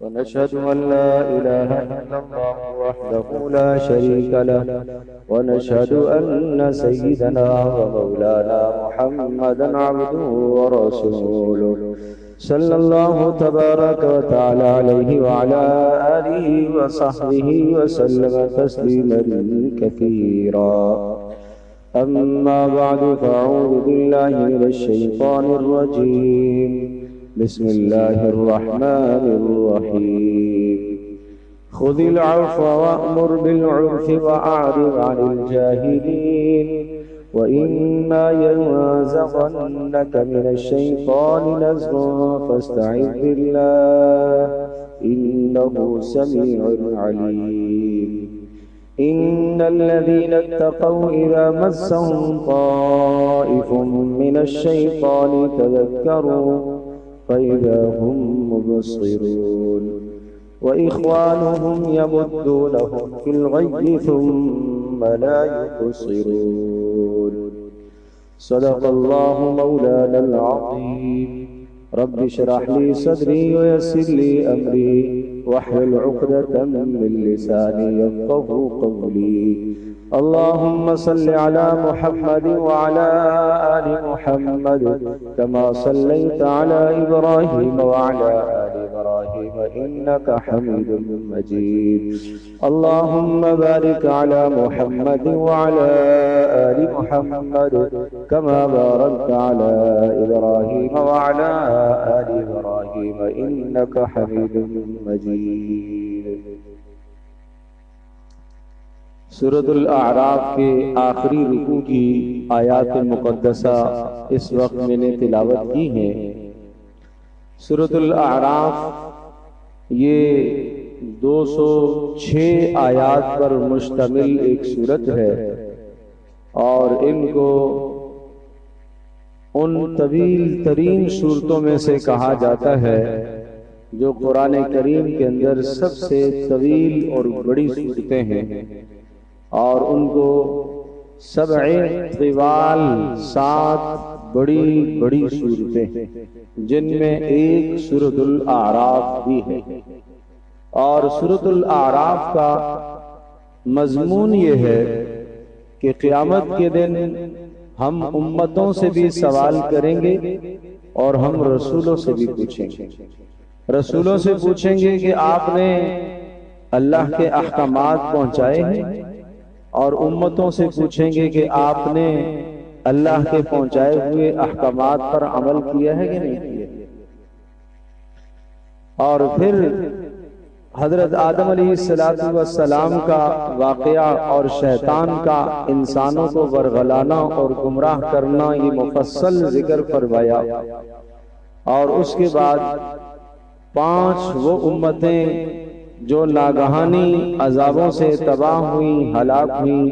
ونشهد أن لا إله إلا الله وحده لا شريك له ونشهد أن سيدنا ومولانا محمدا عبده ورسوله صلى الله تبارك وتعالى عليه وعلى آله وصحبه وسلم تسليما كثيرا. أما بعد فأعوذ بالله من الشيطان الرجيم. بسم الله الرحمن الرحيم. خذ العفو وأمر بالعرف وأعرض عن الجاهلين وإما ينزغنك من الشيطان نزغ فاستعذ بالله إنه سميع عليم. إن الذين اتقوا إذا مسهم طائف من الشيطان تذكروا فإذا هم مبصرون وإخوانهم يمدونهم في الغي ثم لا يقصرون. صدق الله مولانا العظيم. رب اشرح لي صدري ويسر لي أمري واحلل عقدة من لساني يفقهوا قولي. اللهم صل على محمد وعلى آل محمد كما صليت على إبراهيم وعلى آل إبراهيم إنك حميد مجيد. اللهم بارك على محمد وعلى آل محمد كما باركت على إبراهيم وعلى آل إبراهيم إنك حميد مجيد. سورۃ الاعراف کے آخری رکوع کی آیات مقدسہ اس وقت میں نے تلاوت کی ہیں۔ سورۃ الاعراف یہ 206 آیات پر مشتمل ایک سورت ہے اور ان کو ان طویل ترین سورتوں میں سے کہا جاتا ہے جو قرآن کریم کے اندر سب سے طویل اور بڑی سورتیں ہیں، اور ان کو 7 طوال 7 بڑی بڑی سورتیں جن میں ایک سورۃ الاعراف بھی ہے۔ اور سورۃ الاعراف کا مضمون یہ ہے کہ قیامت کے دن ہم امتوں سے بھی سوال کریں گے اور ہم رسولوں سے بھی پوچھیں گے۔ رسولوں سے پوچھیں گے کہ آپ نے اللہ کے احکامات پہنچائے ہیں، اور امتوں سے پوچھیں گے کہ آپ نے اللہ کے پہنچائے ہوئے احکامات پر عمل کیا ہے کہ نہیں کیا۔ اور پھر حضرت آدم علیہ السلام کا واقعہ اور شیطان کا انسانوں کو ورغلانا اور گمراہ کرنا یہ مفصل ذکر فرمایا، اور اس کے بعد 5 وہ امتیں جو ناگہانی عذابوں سے تباہ ہوئیں، ہلاک ہوئیں۔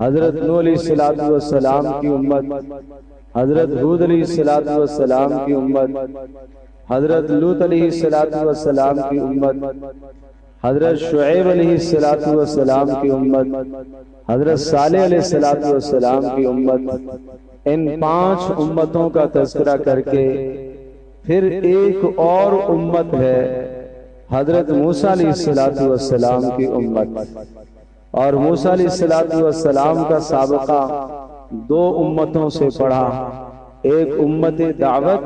حضرت نوح علیہ السلام کی امت، حضرت ہود علیہ السلام کی امت، حضرت لوط علیہ السلام کی امت، حضرت شعیب علیہ السلام کی امت، حضرت صالح علیہ السلام کی امت۔ ان 5 امتوں کا تذکرہ کر کے پھر ایک اور امت ہے حضرت موسیٰ علیہ السلام کی امت، اور موسیٰ علیہ السلام کا سابقہ 2 امتوں سے پڑھا، ایک امت دعوت،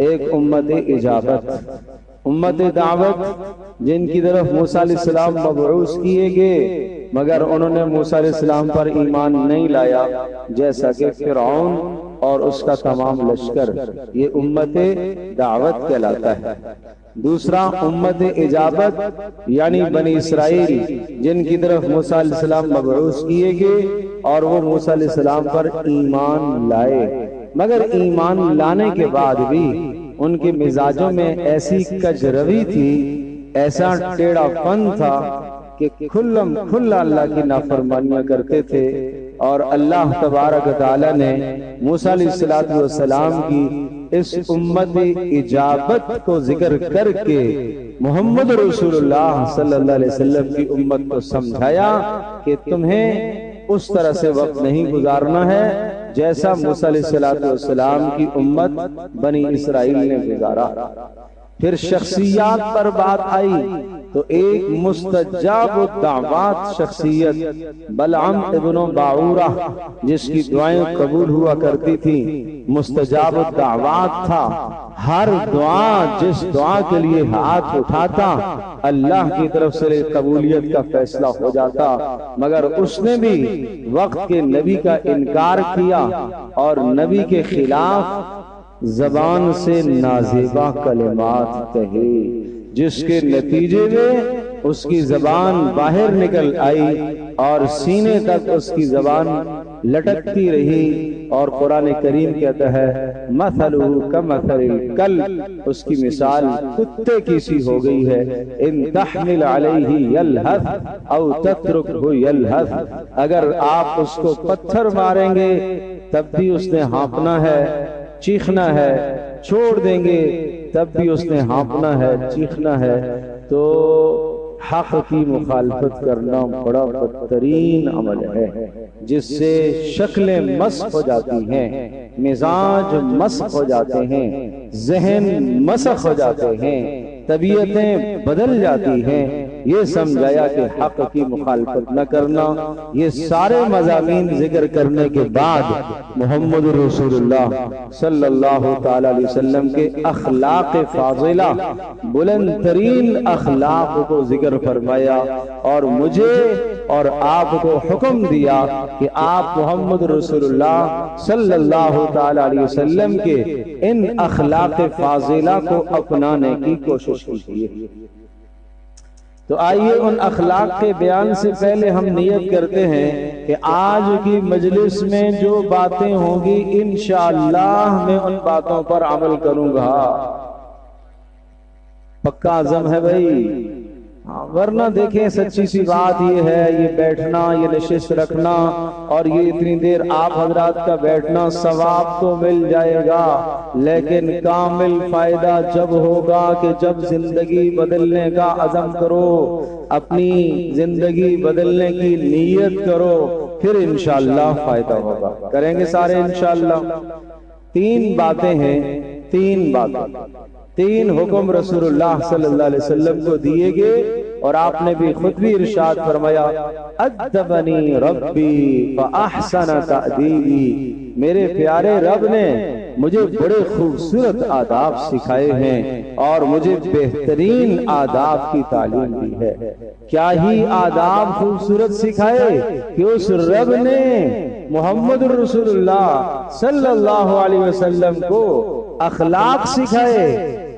ایک امت اجابت۔ امت دعوت جن کی طرف موسیٰ علیہ السلام مبعوث کیے گئے، مگر انہوں نے موسیٰ علیہ السلام پر ایمان نہیں لایا، جیسا کہ فرعون اور اس کا تمام لشکر، یہ امت دعوت کہلاتا ہے۔ دوسرا امت اجابت یعنی بنی اسرائیل جن کی طرف موسیٰ علیہ السلام مبعوث کیے گئے اور وہ موسیٰ علیہ السلام پر ایمان لائے، مگر ایمان لانے کے بعد بھی ان کے مزاجوں میں ایسی کجروی تھی، ایسا ٹیڑھا پن تھا کہ کھلم کھلا اللہ کی نافرمانیاں کرتے تھے۔ اور اللہ تبارک تعالیٰ نے موسیٰ علیہ السلام کی اس امت اجابت کو ذکر کر کے محمد رسول اللہ صلی اللہ علیہ وسلم کی امت کو سمجھایا کہ تمہیں اس طرح سے وقت نہیں گزارنا ہے جیسا موسیٰ علیہ السلام کی امت بنی اسرائیل نے گزارا۔ پھر شخصیات پر بات آئی تو ایک مستجاب الدعوات شخصیت بلعم ابن باعورہ، جس کی دعائیں قبول ہوا کرتی تھی، مستجاب الدعوات تھا، ہر دعا جس دعا کے لیے ہاتھ اٹھاتا اللہ کی طرف سے قبولیت کا فیصلہ ہو جاتا، مگر اس نے بھی وقت کے نبی کا انکار کیا اور نبی کے خلاف زبان سے نازیبا کلمات کہے، جس کے نتیجے میں اس کی زبان باہر نکل آئی اور سینے تک اس کی زبان لٹکتی رہی، اور قرآن کریم کہتا ہے مثلہ کمثل الکلب، اس کی مثال کتے کی سی ہو گئی ہے، ان تحمل علیہ یلہث او تترکہ یلہث، اگر آپ اس کو پتھر ماریں گے تب بھی اس نے ہانپنا ہے، چیخنا ہے، چھوڑ دیں گے تب بھی اس نے ہانپنا ہے، چیخنا ہے۔ تو حق کی مخالفت کرنا بڑا بدترین عمل ہے، جس سے شکلیں مسخ ہو جاتی ہیں، مزاج مسخ ہو جاتے ہیں، ذہن مسخ ہو جاتے ہیں، طبیعتیں بدل جاتی ہیں۔ یہ سمجھایا کہ حق کی مخالفت نہ کرنا۔ یہ سارے مضامین ذکر کرنے کے بعد محمد رسول اللہ صلی اللہ تعالی علیہ وسلم کے اخلاق فاضلہ، بلند ترین اخلاق کو ذکر فرمایا، اور مجھے اور آپ کو حکم دیا کہ آپ محمد رسول اللہ صلی اللہ تعالی علیہ وسلم کے ان اخلاق فاضلہ کو اپنانے کی کوشش کیجیے۔ تو آئیے ان اخلاق کے بیان سے پہلے ہم نیت کرتے ہیں کہ آج کی مجلس میں جو باتیں ہوں گی انشاءاللہ میں ان باتوں پر عمل کروں گا، پکا عزم ہے بھائی، ورنہ دیکھیں سچی سی بات یہ ہے، یہ بیٹھنا، یہ نشست رکھنا اور یہ اتنی دیر آپ حضرات کا بیٹھنا ثواب تو مل جائے گا، لیکن کامل فائدہ جب ہوگا کہ جب زندگی بدلنے کا عزم کرو، اپنی زندگی بدلنے کی نیت کرو، پھر انشاءاللہ فائدہ ہوگا۔ کریں گے سارے انشاءاللہ۔ تین باتیں ہیں، تین حکم رسول اللہ صلی اللہ علیہ وسلم کو دیے گئے، اور آپ نے بھی خود بھی ارشاد فرمایا ادبنی ربی فاحسن تأدیبی، میرے پیارے رب نے مجھے بڑے خوبصورت آداب سکھائے ہیں اور مجھے بہترین آداب کی تعلیم دی ہے۔ کیا ہی آداب خوبصورت سکھائے کہ اس رب نے محمد رسول اللہ صلی اللہ علیہ وسلم کو اخلاق سکھائے،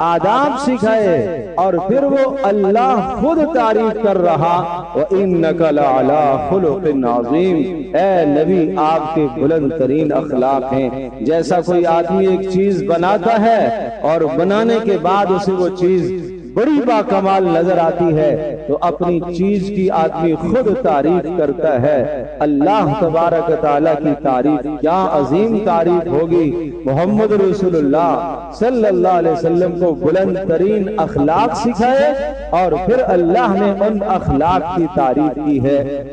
آداب سکھائے، اور پھر وہ اللہ خود تعریف کر رہا وَإِنَّكَ لَعَلَىٰ خُلُقٍ عَظِيمٍ، اے نبی آپ کے بلند ترین اخلاق ہیں۔ جیسا کوئی آدمی ایک چیز بناتا ہے اور بنانے کے بعد اسے وہ چیز بڑی باکمال نظر آتی ہے تو اپنی چیز کی آدمی خود تعریف کرتا ہے۔ اللہ تبارک تعالیٰ کی تعریف کیا عظیم تعریف ہوگی۔ محمد رسول اللہ صلی اللہ علیہ وسلم کو بلند ترین اخلاق سکھائے اور پھر اللہ نے ان اخلاق کی تعریف کی ہے۔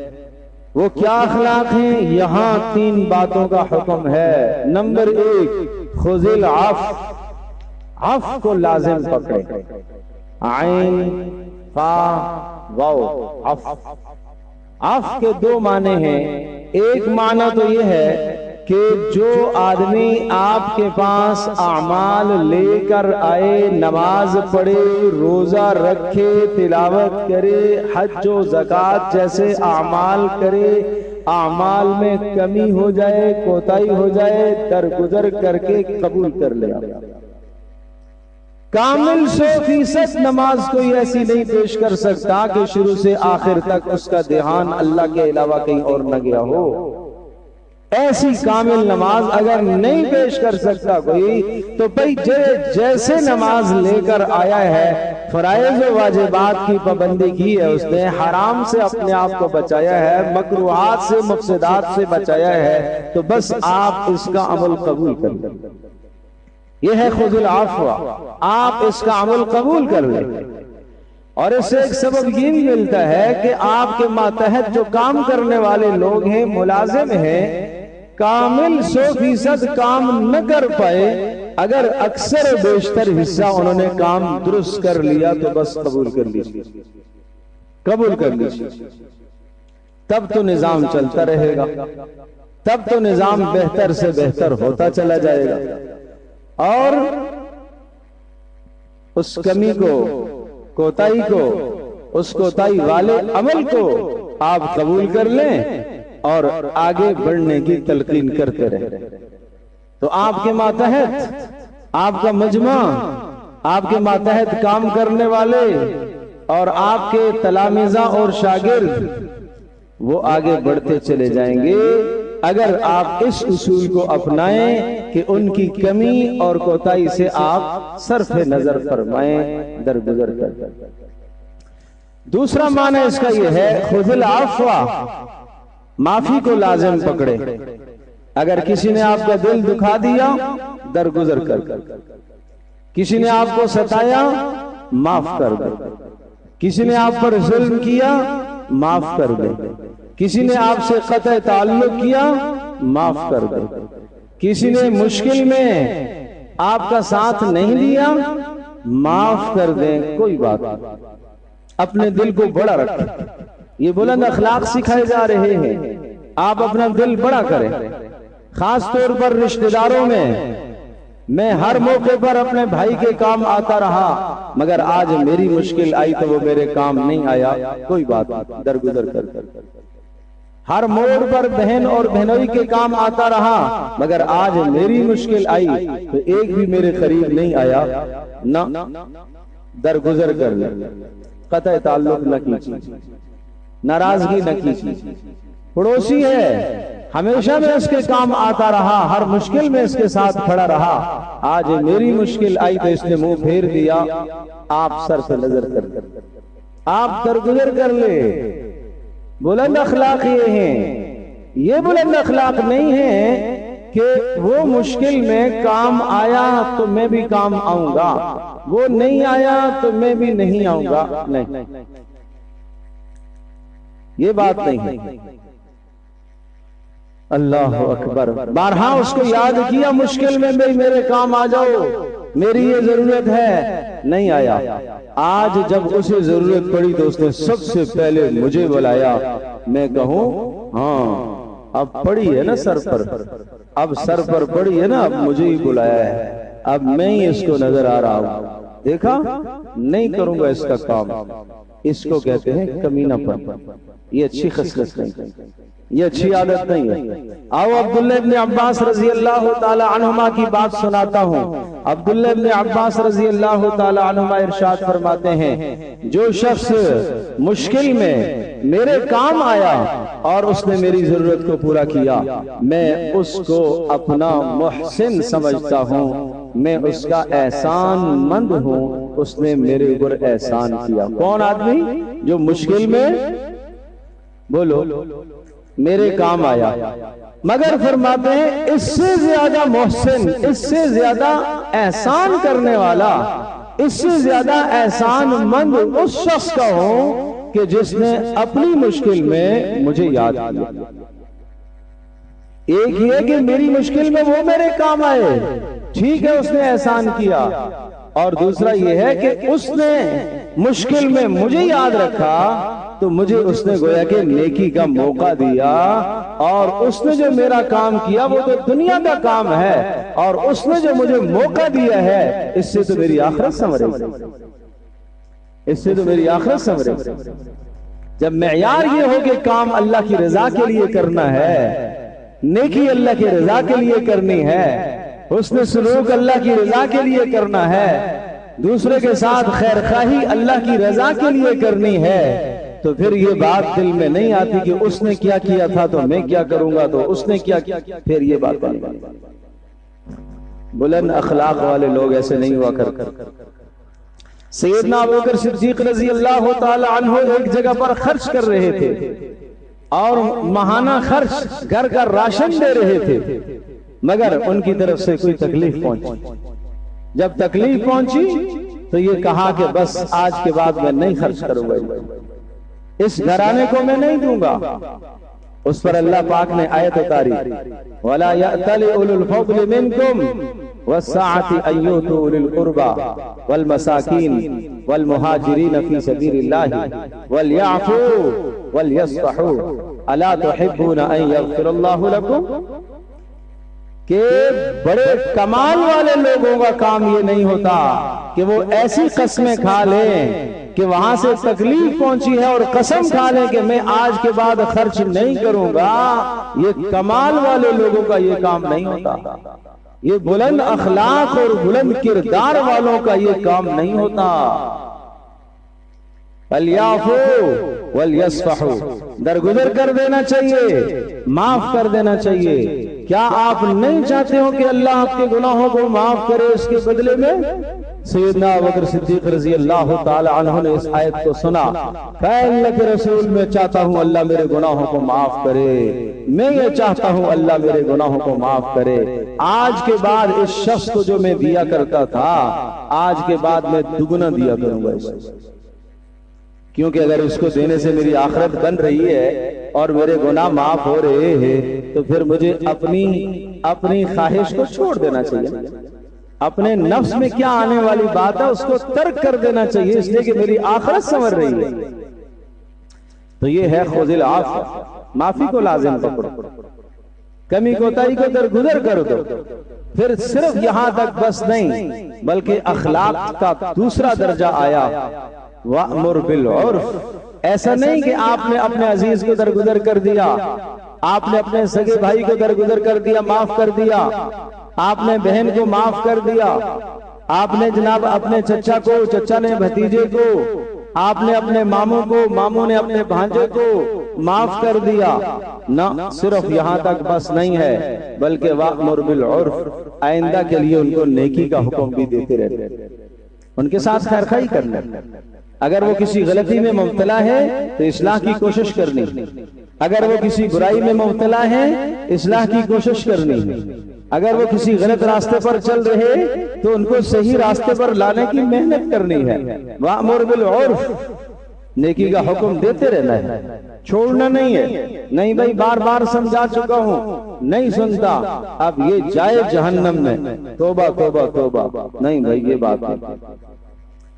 وہ کیا اخلاق ہیں؟ یہاں تین باتوں کا حکم ہے۔ نمبر 1، خذ العفو، عفو کو لازم پکڑے، عین فا واو، عفو۔ عفو کے دو معنی ہیں۔ ایک معنی تو یہ ہے کہ جو آدمی آپ کے پاس اعمال لے کر آئے، نماز پڑھے، روزہ رکھے، تلاوت کرے، حج و زکوٰۃ جیسے اعمال کرے، اعمال میں کمی ہو جائے، کوتاہی ہو جائے، درگزر کر کے قبول کر لے۔ کامل 100% نماز کوئی ایسی نہیں پیش کر سکتا کہ شروع سے آخر تک اس کا دھیان اللہ کے علاوہ کہیں اور نہ گیا ہو۔ ایسی کامل نماز اگر نہیں پیش کر سکتا کوئی تو بھئی جیسے نماز لے کر آیا ہے، فرائض و واجبات کی پابندی کی ہے، اس نے حرام سے اپنے آپ کو بچایا ہے، مکروہات سے، مفسدات سے بچایا ہے، تو بس آپ اس کا عمل قبول کر لیں۔ یہ ہے خذ العفو، آپ اس کا عمل قبول کر لیں۔ اور اس سے ایک سبب یہ بھی ملتا ہے کہ آپ کے ماتحت جو کام کرنے والے لوگ ہیں، ملازم ہیں، کامل 100% کام نہ کر پائے اگر اکثر و بیشتر حصہ انہوں نے کام درست کر لیا تو بس قبول کر لیجیے، قبول کر لیجیے، تب تو نظام چلتا رہے گا، تب تو نظام بہتر سے بہتر ہوتا چلا جائے گا، اور اس کمی کو، کوتاہی کو، اس کوتاہی والے عمل کو آپ قبول کر لیں اور آگے بڑھنے کی تلقین کرتے رہیں، تو آپ کے ماتحت، آپ کا مجمع، آپ کے ماتحت کام کرنے والے اور آپ کے تلامذہ اور شاگرد وہ آگے بڑھتے چلے جائیں گے اگر آپ اس اصول کو اپنائیں کہ ان کی کمی اور کوتاہی سے آپ صرف نظر فرمائیں، درگزر کر۔ دوسرا معنی اس کا یہ ہے خذ العفو، معافی کو لازم پکڑے۔ اگر کسی نے آپ کا دل دکھا دیا درگزر کر، کسی نے آپ کو ستایا معاف کر دے، کسی نے آپ پر ظلم کیا معاف کر دے، کسی نے آپ سے قطع تعلق کیا معاف کر دے، کسی نے مشکل میں آپ کا ساتھ نہیں دیا معاف کر دیں، کوئی بات نہیں، اپنے دل کو بڑا رکھیں۔ یہ بلند اخلاق سکھائے جا رہے ہیں، آپ اپنا دل بڑا کریں، خاص طور پر رشتہ داروں میں ہر موقع پر اپنے بھائی کے کام آتا رہا، مگر آج میری مشکل آئی تو وہ میرے کام نہیں آیا، کوئی بات نہیں، درگزر کر۔ ہر موڑ پر بہن اور بہنوئی کے کام آتا رہا، مگر آج میری مشکل آئی تو ایک بھی میرے قریب نہیں آیا، نہ، درگزر کر لیں، قطع تعلق نہ کیجیے، ناراضگی نہ کیجیے۔ پڑوسی ہے، ہمیشہ میں اس کے کام آتا رہا، ہر مشکل میں اس کے ساتھ کھڑا رہا، آج میری مشکل آئی تو اس نے منہ پھیر دیا، آپ سر سے نظر کر، آپ درگزر کر لے۔ بلند اخلاق یہ ہیں، یہ بلند اخلاق نہیں ہے کہ وہ مشکل میں کام آیا تو میں بھی کام آؤں گا، وہ نہیں آیا تو میں بھی نہیں آؤں گا، نہیں، یہ بات نہیں ہے۔ اللہ اکبر، بارہا اس کو یاد کیا مشکل میں بھی میرے کام آ جاؤ، میری یہ ضرورت ہے، نہیں آیا، آج جب اسے ضرورت پڑی تو اس نے سب سے پہلے مجھے بلایا، میں کہوں ہاں اب پڑی ہے نا سر پر، اب سر پر پڑی ہے نا، اب مجھے ہی بلایا ہے، اب میں ہی اس کو نظر آ رہا ہوں، دیکھا نہیں کروں گا اس کا کام، اس کو کہتے ہیں کمینہ پن، یہ اچھی خصلت نہیں، یہ اچھی عادت نہیں ہے۔ آؤ عبداللہ ابن عباس رضی اللہ تعالی عنہما کی بات سناتا ہوں۔ عبداللہ ابن عباس رضی اللہ تعالی عنہما ارشاد فرماتے ہیں، جو شخص مشکل میں میرے کام آیا اور اس نے میری ضرورت کو پورا کیا، میں اس کو اپنا محسن سمجھتا ہوں، میں اس کا احسان مند ہوں، اس نے میرے اوپر احسان کیا۔ کون آدمی جو مشکل میں، بولو، میرے کام آیا، مگر فرماتے ہیں اس سے زیادہ محسن، اس سے زیادہ احسان کرنے والا، اس سے زیادہ احسان مند اس شخص کا ہو کہ جس نے اپنی مشکل میں مجھے یاد کیا۔ ایک یہ کہ میری مشکل میں وہ میرے کام آئے، ٹھیک ہے اس نے احسان کیا، اور دوسرا یہ ہے کہ اس نے مشکل میں مجھے یاد رکھا تو مجھے اس نے گویا کہ نیکی کا موقع دیا، اور اس نے جو میرا کام کیا وہ تو دنیا کا کام ہے، اور اس نے جو مجھے موقع دیا ہے اس سے تو میری آخرت سنورے گی، اس سے تو میری آخرت سنورے گی۔ جب معیار یہ ہو کہ کام اللہ کی رضا کے لیے کرنا ہے، نیکی اللہ کی رضا کے لیے کرنی ہے، حسن سلوک اللہ کی رضا کے لیے کرنا ہے، دوسرے کے ساتھ خیر خواہی اللہ کی رضا کے لیے کرنی ہے، تو پھر یہ بات دل میں نہیں آتی کہ اس نے کیا کیا تھا تو میں کیا کروں گا، تو اس نے کیا کیا، پھر یہ بات نہیں آتی۔ بلند اخلاق والے لوگ ایسے نہیں ہوا کرتے۔ سیدنا ابوبکر صدیق رضی اللہ تعالی عنہ ایک جگہ پر خرچ کر رہے تھے، اور ماہانہ خرچ گھر کا راشن دے رہے تھے، مگر ان کی طرف سے کوئی تکلیف پہنچی۔ جب تکلیف پہنچی تو یہ کہا کہ بس آج کے بعد میں نہیں خرچ کروں گا، اس گھرانے کو میں نہیں دوں گا، اس پر اللہ پاک نے آیت اتاری وَلَا يَأْتَلِ أُولُو الْفَضْلِ مِنْكُمْ وَالسَّعَةِ أَن يُؤْتُوا أُولِي الْقُرْبَى وَالْمَسَاكِينِ وَالْمُهَاجِرِينَ فِي سَبِيلِ اللَّهِ وَلْيَعْفُوا وَلْيَصْفَحُوا أَلَا تُحِبُّونَ أَن يَغْفِرَ اللَّهُ لَكُمْ؟ کہ بڑے کمال والے لوگوں کا کام یہ نہیں ہوتا کہ وہ ایسی قسمیں کھا لیں کہ وہاں سے تکلیف پہنچی ہے اور قسم کھا لیں کہ میں آج کے بعد خرچ نہیں کروں گا. یہ کمال والے لوگوں کا یہ کام نہیں ہوتا. یہ بلند اخلاق اور بلند کردار والوں کا یہ کام نہیں ہوتا. فَلْيَعْفُوا وَلْيَصْفَحُوا درگزر کر دینا چاہیے, معاف کر دینا چاہیے. کیا آپ نہیں چاہتے ہو کہ اللہ آپ کے گناہوں کو معاف کرے؟ اس کے بدلے میں سیدنا ابوبکر صدیق رضی اللہ تعالی عنہ نے اس آیت کو سنا, اے اللہ کے رسول میں چاہتا ہوں اللہ میرے گناہوں کو معاف کرے, میں یہ چاہتا ہوں اللہ میرے گناہوں کو معاف کرے. آج کے بعد اس شخص کو جو میں دیا کرتا تھا آج کے بعد میں دگنا دیا کروں گا اس کو, کیونکہ اگر اس کو دینے سے میری آخرت بن رہی ہے اور میرے گناہ معاف ہو رہے ہیں تو پھر مجھے اپنی خواہش کو چھوڑ دینا چاہیے. اپنے نفس میں کیا آنے والی بات ہے اس کو ترک کر دینا چاہیے, اس لیے کہ میری آخرت سنور رہی ہے. تو یہ ہے خذ العفو, معافی کو لازم پکڑو, کمی کوتاہی کو درگزر کر دو. پھر صرف یہاں تک بس نہیں بلکہ اخلاق کا دوسرا درجہ آیا وَأْمُرْ بِالْعُرْفِ. ایسا نہیں کہ آپ نے اپنے عزیز کو درگزر کر دیا, آپ نے اپنے سگے بھائی کو درگزر کر دیا, معاف کر دیا, آپ نے بہن کو معاف کر دیا, آپ نے جناب اپنے چچا کو, چچا نے بھتیجے کو, آپ نے اپنے ماموں کو, ماموں نے اپنے بھانجے کو معاف کر دیا. نہ صرف یہاں تک بس نہیں ہے بلکہ وَأْمُرْ بِالْعُرْفِ آئندہ کے لیے ان کو نیکی کا حکم بھی دیتے رہتے, ان کے ساتھ خیرخواہی کرنا. اگر وہ کسی غلطی میں مبتلا ہے تو اصلاح کی کوشش کرنی, اگر وہ کسی برائی میں مبتلا ہے اصلاح کی کوشش کرنی, اگر وہ کسی غلط راستے پر چل رہے تو ان کو صحیح راستے پر لانے کی محنت کرنی ہے. وَأْمُرْ بِالْعُرْفِ نیکی کا حکم دیتے رہنا ہے, چھوڑنا نہیں ہے. نہیں بھائی بار بار سمجھا چکا ہوں نہیں سنتا, اب یہ جائے جہنم میں, توبہ توبہ توبہ. نہیں بھائی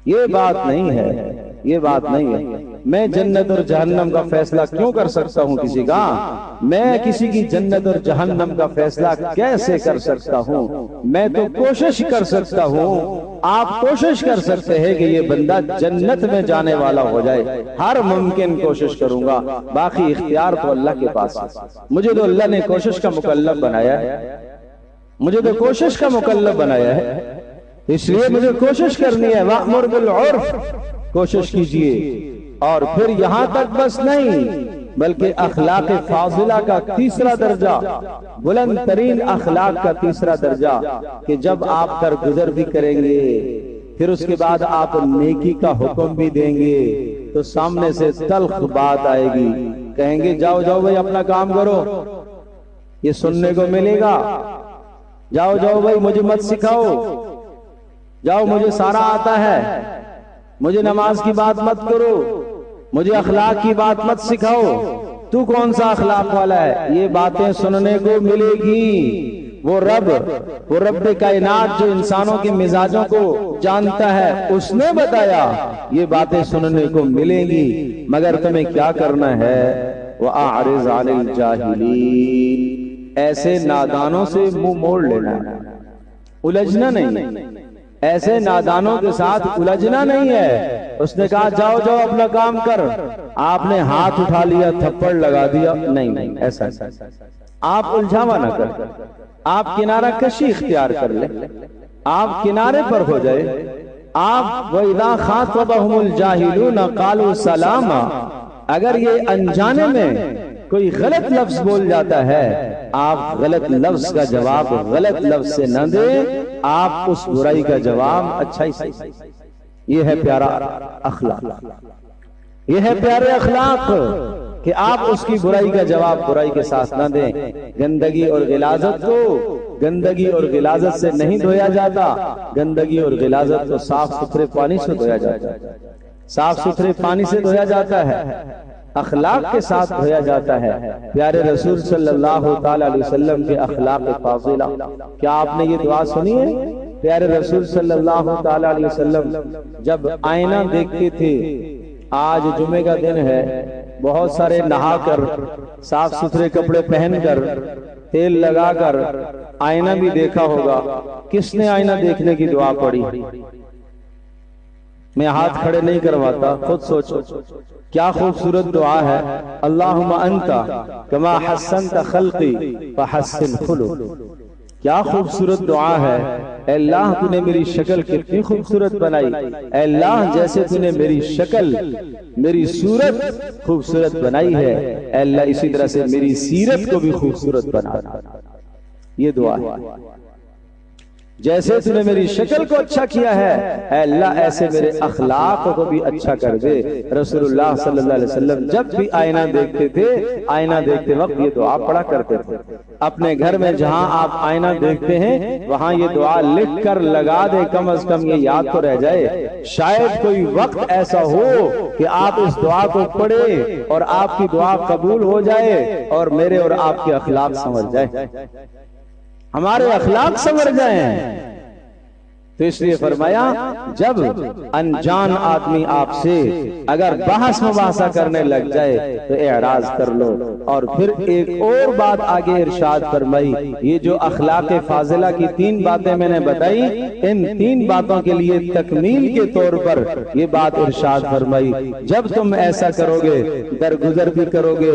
یہ بات نہیں ہے, یہ بات نہیں ہے. میں جنت اور جہنم کا فیصلہ کیوں کر سکتا ہوں کسی کا؟ میں کسی کی جنت اور جہنم کا فیصلہ کیسے کر سکتا ہوں؟ میں تو کوشش کر سکتا ہوں. آپ کوشش کر سکتے ہیں کہ یہ بندہ جنت میں جانے والا ہو جائے, ہر ممکن کوشش کروں گا, باقی اختیار تو اللہ کے پاس ہے. مجھے تو اللہ نے کوشش کا مکلف بنایا ہے, مجھے تو کوشش کا مکلف بنایا ہے, اس لیے مجھے کوشش کرنی ہے. وَأْمُرْ بِالْعُرْفِ کوشش کیجئے. اور پھر یہاں تک بس نہیں بلکہ اخلاق فاضلہ کا تیسرا درجہ, بلند ترین اخلاق کا تیسرا درجہ, کہ جب آپ درگزر بھی کریں گے پھر اس کے بعد آپ نیکی کا حکم بھی دیں گے تو سامنے سے تلخ بات آئے گی, کہیں گے جاؤ جاؤ بھائی اپنا کام کرو, یہ سننے کو ملے گا. جاؤ جاؤ بھائی مجھے مت سکھاؤ, جاؤ مجھے سارا آتا ہے, مجھے نماز کی بات مت کرو, مجھے اخلاق کی بات مت سکھاؤ, تو کون سا اخلاق والا ہے. یہ باتیں سننے کو ملے گی. وہ رب کائنات جو انسانوں کے مزاجوں کو جانتا ہے اس نے بتایا یہ باتیں سننے کو ملیں گی, مگر تمہیں کیا کرنا ہے؟ وَأَعْرِضْ عَنِ الْجَاهِلِينَ ایسے نادانوں سے منہ موڑ لینا, الجھنا نہیں. ایسے نادانوں کے ساتھ الجھنا نہیں ہے. اس نے کہا جاؤ جاؤ اپنا کام کر, آپ نے ہاتھ اٹھا لیا, تھپڑ لگا دیا, نہیں ایسا. آپ الجھاوا نہ کر, آپ کنارہ کشی اختیار کر لیں, آپ کنارے پر ہو جائے. آپ وَإِذَا خَاطَبَهُمُ الْجَاهِلُونَ قَالُوا سَلَامًا اگر یہ انجانے میں کوئی غلط لفظ بول جاتا ہے آپ غلط لفظ کا جواب غلط لفظ سے نہ دیں, آپ اس برائی کا جواب اچھائی سے. یہ ہے پیارا اخلاق, یہ ہے پیارے اخلاق کہ آپ اس کی برائی کا جواب برائی کے ساتھ نہ دیں. گندگی اور غلاظت سے نہیں دھویا جاتا, گندگی اور غلاظت کو صاف ستھرے پانی سے دھویا جاتا ہے. صاف ستھرے پانی سے دھویا جاتا ہے، اخلاق کے ساتھ دھویا جاتا ہے۔ پیارے رسول صلی اللہ تعالی علیہ وسلم کے اخلاق فاضلہ، کیا آپ نے یہ دعا سنی ہے؟ پیارے رسول صلی اللہ تعالی علیہ وسلم جب آئینہ دیکھتے تھے، آج جمعے کا دن ہے، بہت سارے نہا کر صاف ستھرے کپڑے پہن کر تیل لگا کر آئینہ بھی دیکھا ہوگا، کس نے آئینہ دیکھنے کی دعا پڑھی؟ میں ہاتھ کھڑے نہیں کرواتا، خود سوچو کیا خوبصورت دعا ہے، اللہم انتا کما حسنت خلقی فحسن خلق، کیا خوبصورت دعا ہے۔ اے اللہ تو نے میری شکل کتنی خوبصورت بنائی، اے اللہ جیسے تو نے میری شکل میری صورت خوبصورت بنائی ہے، اے اللہ اسی طرح سے میری سیرت کو بھی خوبصورت بنا۔ یہ دعا ہے، جیسے تو نے میری شکل کو اچھا کیا ہے، اے اللہ ایسے میرے اخلاق کو بھی اچھا کر دے۔ رسول اللہ صلی اللہ علیہ وسلم جب بھی آئینہ دیکھتے تھے، آئینہ دیکھتے وقت یہ دعا پڑھا کرتے تھے۔ اپنے گھر میں جہاں آپ آئینہ دیکھتے ہیں وہاں یہ دعا لکھ کر لگا دے، کم از کم یہ یاد تو رہ جائے۔ شاید کوئی وقت ایسا ہو کہ آپ اس دعا کو پڑھے اور آپ کی دعا قبول ہو جائے اور میرے اور آپ کے اخلاق سنور جائے، ہمارے اخلاق سنور جائیں۔ تو اس لیے فرمایا جب انجان آدمی آپ سے اگر بحث مباحثہ کرنے لگ جائے تو اعراض کر لو۔ اور پھر ایک اور بات آگے ارشاد فرمائی، یہ جو اخلاق فاضلہ کی 3 باتیں میں نے بتائی، ان 3 باتوں کے لیے تکمیل کے طور پر یہ بات ارشاد فرمائی، جب تم ایسا کرو گے، درگزر بھی کرو گے،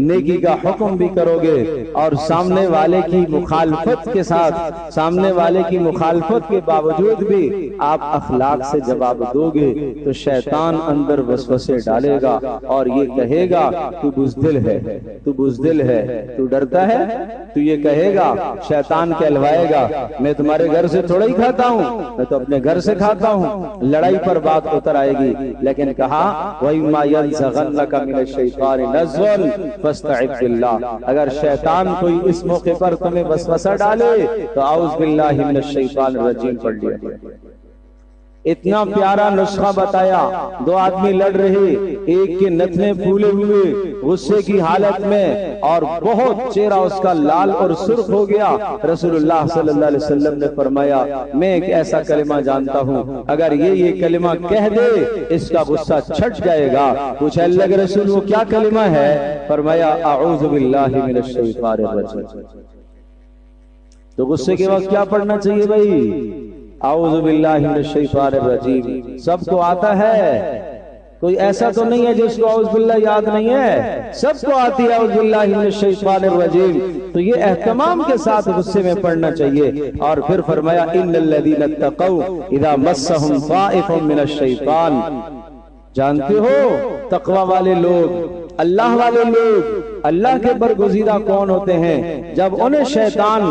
نیکی کا حکم بھی کرو گے، اور سامنے والے کی مخالفت کے ساتھ، سامنے والے کی مخالفت کے باوجود بھی آپ اخلاق سے جواب دو گے، تو شیطان اندر وسوسے ڈالے گا اور یہ کہے گا تو بزدل ہے، تو بزدل ہے، تو ڈرتا ہے، تو یہ کہے گا، شیطان کہلوائے گا میں تمہارے گھر سے تھوڑا ہی کھاتا ہوں، میں تو اپنے گھر سے کھاتا ہوں۔ لڑائی پر بات اتر آئے گی، لیکن کہا وَإِمَّا يَنزَغَنَّكَ مِنَ الشَّيْطَانِ نَزْغٌ فَاسْتَعِذْ بِاللَّهِ، اگر شیطان کوئی اس موقع پر تمہیں وسوسہ ڈالے تو اعوذ باللہ من الشیطان الرجیم پڑھ لیا۔ اتنا پیارا نسخہ بتایا، 2 آدمی لڑ رہے، ایک کے نتنے پھولے ہوئے غصے کی حالت میں اور بہت چہرہ اس کا لال اور سرخ ہو گیا۔ رسول اللہ صلی اللہ علیہ وسلم نے فرمایا میں ایک ایسا کلمہ جانتا ہوں، اگر یہ کلمہ کہہ دے اس کا غصہ چھٹ جائے گا۔ پوچھا اللہ کے رسول وہ کیا کلمہ ہے؟ فرمایا اعوذ باللہ من الشیطان الرجیم۔ تو غصے کے وقت کیا پڑھنا چاہیے بھائی؟ اعوذ باللہ من الشیطان الرجیم۔ سب کو آتا ہے، کوئی ایسا تو نہیں ہے جس کو اعوذ باللہ یاد نہیں ہے، سب کو آتی ہے اعوذ باللہ من الشیطان الرجیم۔ تو یہ اہتمام کے ساتھ غصے میں پڑھنا چاہیے۔ اور پھر فرمایا ان الذین اتقوا اذا مسهم طائف من الشیطان، جانتے ہو تقوی والے لوگ، اللہ والے لوگ، اللہ کے برگزیدہ کون ہوتے ہیں؟ جب انہیں شیطان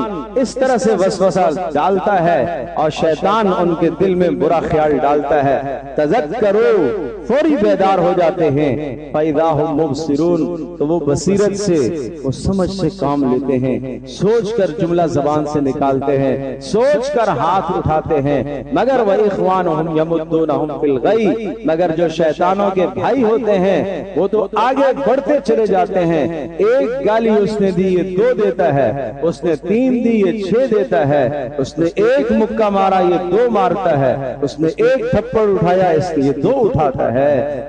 اس طرح سے وسوسہ ڈالتا ہے اور شیطان ان کے دل میں برا خیال ڈالتا ہے، تذکروا، فوری بیدار ہو جاتے ہیں، فَإِذَا هُمْ مُبْصِرُونَ، تو وہ بصیرت سے، وہ سمجھ سے کام لیتے ہیں، سوچ کر جملہ زبان سے نکالتے ہیں، سوچ کر ہاتھ اٹھاتے ہیں۔ مگر وَإِخْوَانُهُمْ يَمُدُّونَهُمْ فِي الْغَيِّ، مگر جو شیطانوں کے بھائی ہوتے ہیں وہ تو آگے بڑھتے چلے جاتے ہیں، ایک گالی اس نے دی یہ 2 دیتا ہے، اس نے 3 دی یہ 6 دیتا ہے، اس نے ایک مکہ مارا یہ 2 مارتا ہے، اس نے ایک تھپڑ اٹھایا اس کے یہ 2 اٹھاتا ہے۔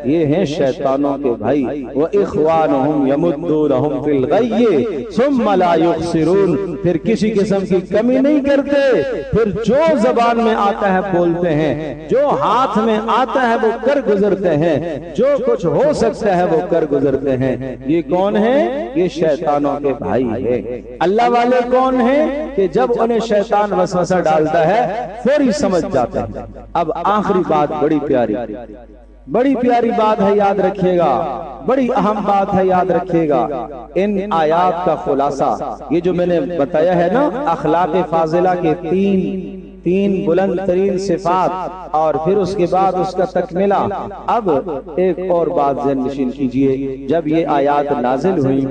یہ ہیں شیطانوں کے بھائی۔ وَإِخْوَانُهُمْ يَمُدُّونَهُمْ فِي الْغَيِّ ثُمَّ لَا يُقْصِرُونَ، پھر کسی قسم کی کمی نہیں کرتے، پھر جو زبان میں آتا ہے بولتے ہیں، جو ہاتھ میں آتا ہے وہ کر گزرتے ہیں، جو کچھ ہو سکتا ہے وہ کر گزرتے ہیں۔ یہ کون ہیں؟ یہ شیطانوں کے بھائی ہیں۔ اللہ والے کون ہیں؟ کہ جب انہیں شیطان وسوسہ ڈالتا ہے فوری سمجھ جاتے ہیں۔ اب آخری بات بڑی پیاری، بڑی پیاری بات ہے، یاد رکھیے گا، بڑی اہم بات ہے، یاد رکھیے گا۔ ان آیات کا خلاصہ یہ جو میں نے بتایا ہے نا، اخلاق فاضلہ کے 3 بلند ترین صفات اور پھر اس کے بعد اس کا تکملہ۔ اب ایک اور بات ذہن نشین کیجئے، جب یہ آیات نازل ہوئی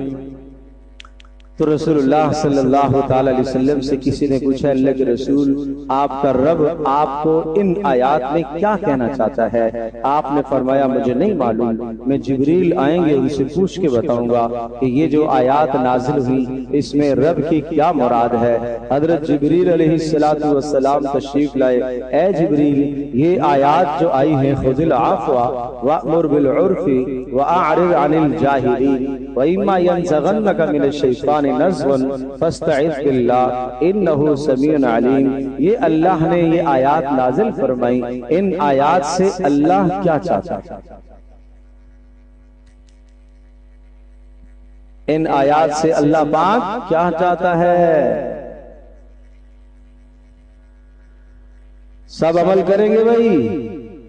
تو رسول اللہ صلی اللہ تعالی علیہ وسلم سے کسی نے پوچھا اللہ کے رسول آپ کا رب آپ کو ان آیات میں کیا کہنا چاہتا ہے؟ آپ نے فرمایا مجھے نہیں معلوم، میں جبریل آئیں گے ان سے پوچھ کے بتاؤں گا کہ یہ جو آیات نازل ہوئی اس میں رب کی کیا مراد ہے۔ حضرت جبریل علیہ السلام تشریف لائے، اے جبریل یہ آیات جو آئی ہیں خذ العفو وأمر بالعرف وأعرض عن الجاہلین وإما ينزغنك من الشیطان نزغ فاستعذ باللہ انہ سمیع علیم، یہ اللہ نے یہ آیات نازل فرمائی، ان آیات سے اللہ کیا چاہتا ہے؟ ان آیات سے اللہ پاک کیا چاہتا ہے؟ سب عمل کریں گے بھائی؟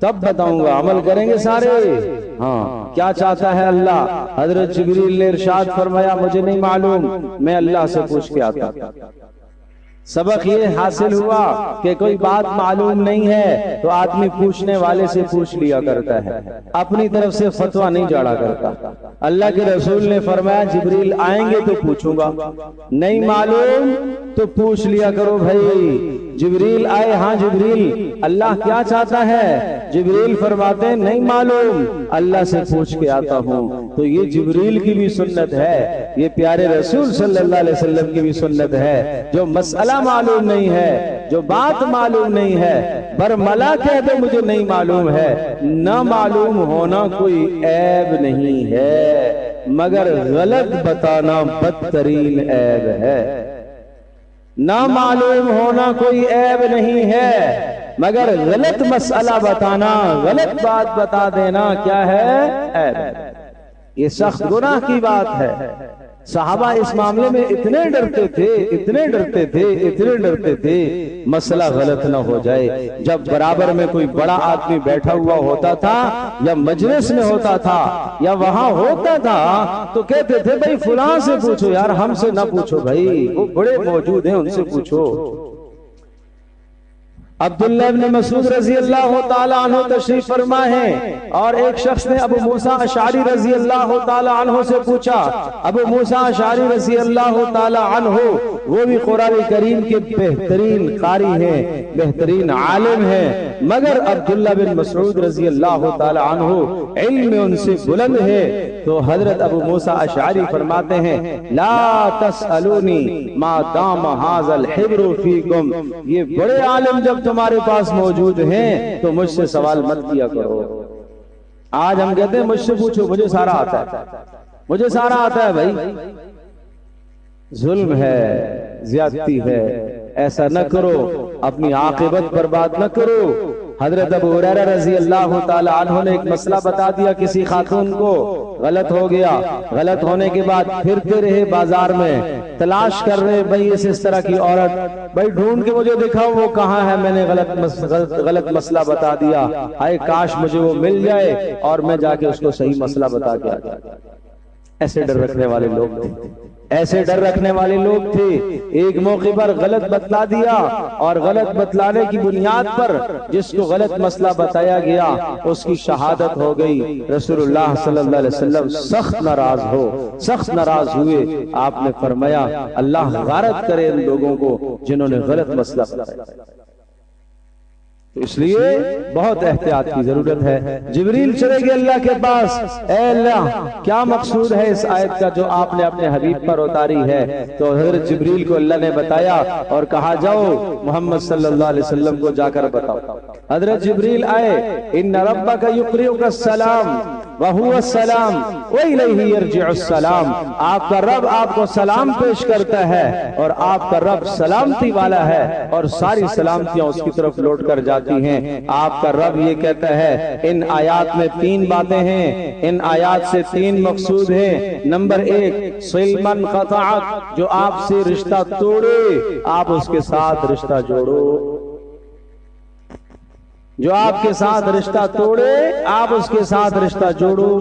تب بتاؤں گا، عمل کریں گے سارے؟ ہاں، کیا چاہتا ہے اللہ؟ حضرت جبریل نے ارشاد فرمایا مجھے نہیں معلوم، میں اللہ سے پوچھ کے آتا۔ سبق یہ حاصل ہوا کہ کوئی بات معلوم نہیں ہے تو آدمی پوچھنے والے سے پوچھ لیا کرتا ہے، اپنی طرف سے فتویٰ نہیں جاڑا کرتا۔ اللہ کے رسول نے فرمایا جبریل آئیں گے تو پوچھوں گا، نہیں معلوم تو پوچھ لیا کرو بھائی۔ جبریل آئے، ہاں جبریل اللہ کیا چاہتا ہے؟ جبریل فرماتے ہیں نہیں معلوم، اللہ سے پوچھ کے آتا ہوں۔ تو یہ جبریل کی بھی سنت ہے، یہ پیارے رسول صلی اللہ علیہ وسلم کی بھی سنت ہے۔ جو مسئلہ معلوم نہیں ہے، جو بات معلوم نہیں ہے، برملا کہہ دے مجھے نہیں معلوم ہے، نہ معلوم ہونا کوئی عیب نہیں ہے، مگر غلط بتانا بدترین عیب ہے۔ نہ معلوم ہونا کوئی عیب نہیں ہے، مگر غلط مسئلہ بتانا، غلط بات بتا دینا کیا ہے؟ عیب ہے۔ یہ سخت گناہ کی بات ہے۔ صحابہ اس معاملے میں اتنے ڈرتے تھے، اتنے ڈرتے تھے، اتنے ڈرتے تھے مسئلہ غلط نہ ہو جائے۔ جب برابر میں کوئی بڑا آدمی بیٹھا ہوا ہوتا تھا یا مجلس میں ہوتا تھا یا وہاں ہوتا تھا تو کہتے تھے بھائی فلاں سے پوچھو یار، ہم سے نہ پوچھو بھائی، وہ بڑے موجود ہیں ان سے پوچھو۔ عبداللہ ابن مسعود رضی اللہ تعالی عنہ تشریف فرما ہیں، اور ایک شخص نے ابو موسیٰ اشعری رضی اللہ تعالی عنہ سے پوچھا۔ ابو موسیٰ اشعری رضی اللہ تعالی عنہ وہ بھی قرآن کریم کے بہترین قاری ہیں، بہترین عالم ہیں، مگر عبداللہ بن مسعود رضی اللہ تعالی عنہ علم میں ان سے بلند ہے۔ تو حضرت ابو موسیٰ اشعری فرماتے ہیں لا تسألونی ما دام ھذا الحبر فیکم، یہ بڑے عالم جب تمہارے پاس موجود ہیں تو مجھ سے سوال مت کیا کرو۔ آج ہم کہتے ہیں مجھ سے پوچھو، مجھے سارا آتا ہے، مجھے سارا آتا ہے۔ بھائی ظلم ہے، زیادتی ہے، ایسا نہ کرو، اپنی عاقبت برباد نہ کرو۔ حضرت ابو ہریرہ رضی اللہ تعالی عنہ نے ایک مسئلہ بتا دیا کسی خاتون کو، غلط ہو گیا، غلط ہونے کے بعد پھرتے رہے بازار میں، تلاش کر رہے بھائی اس طرح کی عورت، بھائی ڈھونڈ کے مجھے دکھاؤ وہ کہاں ہے، میں نے غلط مسئلہ بتا دیا، ہائے کاش مجھے وہ مل جائے اور میں جا کے اس کو صحیح مسئلہ بتا کے آ جائے۔ ایسے ڈر رکھنے والے لوگ تھے، ایسے ڈر رکھنے والے لوگ تھے۔ ایک موقع پر غلط بتلا دیا، اور غلط بتلانے کی بنیاد پر جس کو غلط مسئلہ بتایا گیا اس کی شہادت ہو گئی۔ رسول اللہ صلی اللہ علیہ وسلم سخت ناراض ہوئے۔ آپ نے فرمایا اللہ غارت کرے ان لوگوں کو جنہوں نے غلط مسئلہ بتایا۔ تو اس لیے بہت احتیاط کی ضرورت ہے۔ جبریل چلے گئے اللہ کے پاس، اے اللہ کیا مقصود ہے اس آیت کا جو آپ نے اپنے حبیب پر اتاری ہے؟ تو حضرت جبریل کو اللہ نے بتایا اور کہا جاؤ محمد صلی اللہ علیہ وسلم کو جا کر بتاؤ۔ حضرت جبریل آئے، ان ربک یقرئک السلام وہو السلام وإلیہ یرجع السلام، آپ کا رب آپ کو سلام پیش کرتا ہے اور آپ کا رب سلامتی والا ہے اور ساری سلامتیاں اس کی طرف لوٹ کر جاتی ہیں۔ آپ کا رب یہ کہتا ہے ان آیات میں 3 باتیں ہیں، ان آیات سے 3 مقصود ہیں۔ نمبر 1 صل من قطعک، جو آپ سے رشتہ توڑے آپ اس کے ساتھ رشتہ جوڑو، جو آپ کے ساتھ رشتہ توڑے آپ اس کے ساتھ رشتہ جوڑو۔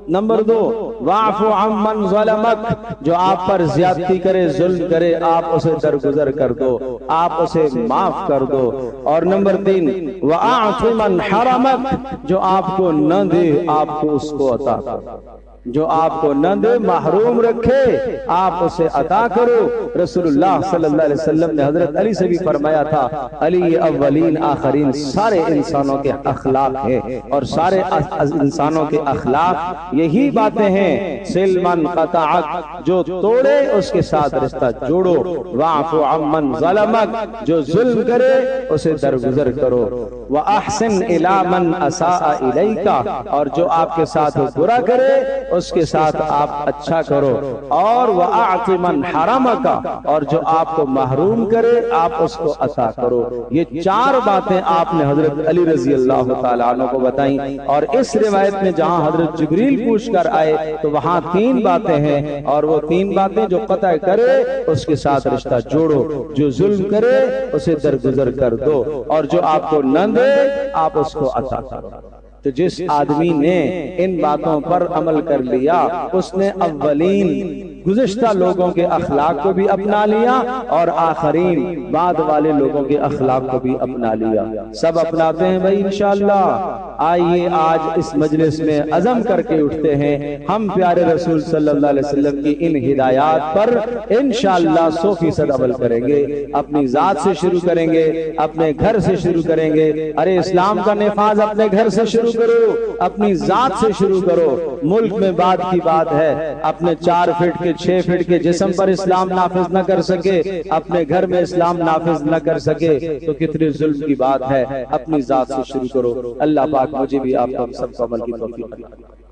نمبر 2 واعفو عمن ظلمک، جو آپ پر زیادتی کرے، ظلم کرے، آپ اسے درگزر کر دو، آپ اسے معاف کر دو۔ اور نمبر 3 واعف من حرمک، جو آپ کو نہ دے آپ کو اس کو عطا کر۔ جو آپ کو نہ دے محروم رکھے آپ اسے عطا کرو۔ رسول اللہ صلی اللہ علیہ وسلم نے حضرت علی سے بھی فرمایا تھا، علی اولین آخرین سارے انسانوں کے اخلاق ہیں، اور سارے انسانوں کے اخلاق یہی باتیں ہیں، سلمن قطعک، جو توڑے اس کے ساتھ رشتہ جوڑو، واعف عمن ظلمک، جو ظلم کرے اسے درگزر کرو، وَأَحْسِنْ إِلَى مَنْ أَسَاءَ إِلَيْكَ، اور جو آپ کے ساتھ برا کرے اس کے ساتھ آپ اچھا کرو، اور وَأَعْطِ مَنْ حَرَمَكَ، اور جو آپ کو محروم کرے آپ اس کو عطا کرو۔ یہ چار باتیں آپ نے حضرت علی رضی اللہ تعالیٰ عنہ کو بتائیں، اور اس روایت میں جہاں حضرت جبریل پوچھ کر آئے تو وہاں تین باتیں ہیں، اور وہ تین باتیں جو قطع کرے اس کے ساتھ رشتہ جوڑو، جو ظلم کرے اسے درگزر کر دو، اور جو آپ کو نہ دے آپ اس کو عطا کرو۔ تو جس آدمی نے ان باتوں پر عمل کر لیا اس نے اولین گزشتہ لوگوں کے اخلاق کو بھی اپنا لیا اور آخرین بعد والے لوگوں کے اخلاق کو بھی اپنا لیا۔ سب اپناتے ہیں بھائی انشاءاللہ۔ آئیے آج اس مجلس میں عزم کر کے اٹھتے ہیں، ہم پیارے رسول صلی اللہ علیہ وسلم کی ان ہدایات پر انشاءاللہ 100% عمل کریں گے۔ اپنی ذات سے شروع کریں گے، اپنے گھر سے شروع کریں گے۔ ارے اسلام کا نفاذ اپنے گھر سے شروع کرو، اپنی ذات سے شروع کرو۔ ملک میں بات کی بات ہے، اپنے 4 فٹ کے 6 فٹ کے جسم پر اسلام نافذ نہ کر سکے، اپنے گھر میں اسلام نافذ نہ کر سکے تو کتنے ظلم کی بات ہے۔ اپنی ذات سے شروع کرو۔ اللہ پاک مجھے بھی آپ کو سب کو عمل کی توفیق عطا فرمائے۔